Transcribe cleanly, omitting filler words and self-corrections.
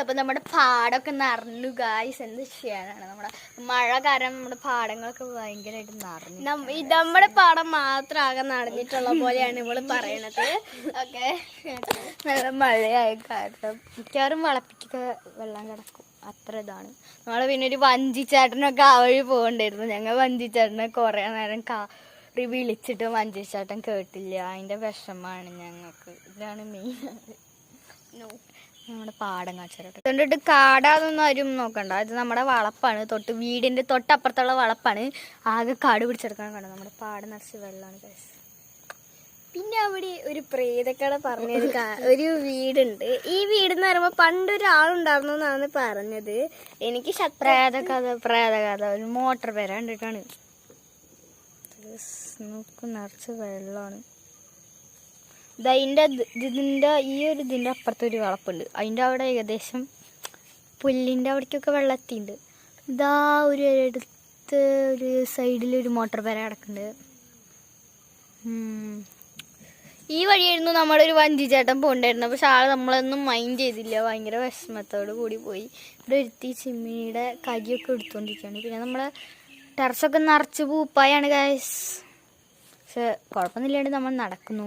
അപ്പം നമ്മുടെ പാടമൊക്കെ നിറഞ്ഞു ഗായ്സ്. എന്ത് ചെയ്യാനാണ്, നമ്മുടെ മഴ കാരണം നമ്മുടെ പാടങ്ങളൊക്കെ ഭയങ്കരമായിട്ട് നിറഞ്ഞു. നമ്മുടെ പാടം മാത്രം ആകെ നടന്നിട്ടുള്ള പോലെയാണ് ഇവള് പറയണത്. ഓക്കെ, നല്ല മഴയായ കാരണം മിക്കവാറും വളപ്പിക്കൊക്കെ വെള്ളം കിടക്കും, അത്ര ഇതാണ്. നമ്മള് പിന്നെ ഒരു വഞ്ചിച്ചാട്ടനൊക്കെ ആ വഴി പോകണ്ടായിരുന്നു. ഞങ്ങൾ വഞ്ചിച്ചാട്ടനെ കുറേ നേരം വിളിച്ചിട്ട് വഞ്ചിച്ചാട്ടൻ കേട്ടില്ല. അതിൻ്റെ വിഷമാണ് ഞങ്ങൾക്ക്. ഇതാണ് മെയിൻ. നമ്മുടെ പാടം കാച്ചരട്ടെ കണ്ടിട്ട് കാടാതൊന്നും ആരും നോക്കണ്ട. ഇത് നമ്മുടെ വളപ്പാണ്, വീടിന്റെ തൊട്ടപ്പുറത്തുള്ള വളപ്പാണ്. ആകെ കാട് പിടിച്ചെടുക്കാൻ കാണും. നമ്മുടെ പാടം നിറച്ച് വെള്ളമാണ് ഗൈസ്. പിന്നെ അവിടെ ഒരു പ്രേതക്കട പറഞ്ഞൊരു ഒരു വീടുണ്ട്. ഈ വീടെന്ന് പറയുമ്പോൾ പണ്ടൊരാളുണ്ടായിരുന്നു എന്നാണ് പറഞ്ഞത്. എനിക്ക് പ്രേതകഥ ഒരു മോട്ടർ പേര കണ്ടിട്ടാണ്. നിറച്ച് വെള്ളമാണ്. ഇതിന്റെ ഇതിന്റെ അപ്പുറത്തൊരു വളപ്പുണ്ട്. അതിന്റെ അവിടെ ഏകദേശം പുല്ലിന്റെ അവിടേക്കൊക്കെ വെള്ളം എത്തിയിട്ടുണ്ട്. ഇതാ ഒരു അടുത്ത് ഒരു സൈഡിലൊരു മോട്ടോർ പേര കിടക്കുന്നുണ്ട്. ഈ വഴിയായിരുന്നു നമ്മളൊരു വഞ്ചിച്ചേട്ടൻ പോകണ്ടായിരുന്നു. പക്ഷെ ആള് നമ്മളൊന്നും മൈൻഡ് ചെയ്തില്ല. ഭയങ്കര വിഷമത്തോട് കൂടി പോയി. ഇവിടെ ഒരുത്തി ചിമ്മിനിയുടെ കരിയൊക്കെ എടുത്തുകൊണ്ടിരിക്കുകയാണ്. പിന്നെ നമ്മളെ ടെറസൊക്കെ നിറച്ച് പൂപ്പായാണ് ഗൈസ്. പക്ഷെ കുഴപ്പമൊന്നുമില്ലാണ്ട് നമ്മൾ നടക്കുന്നു.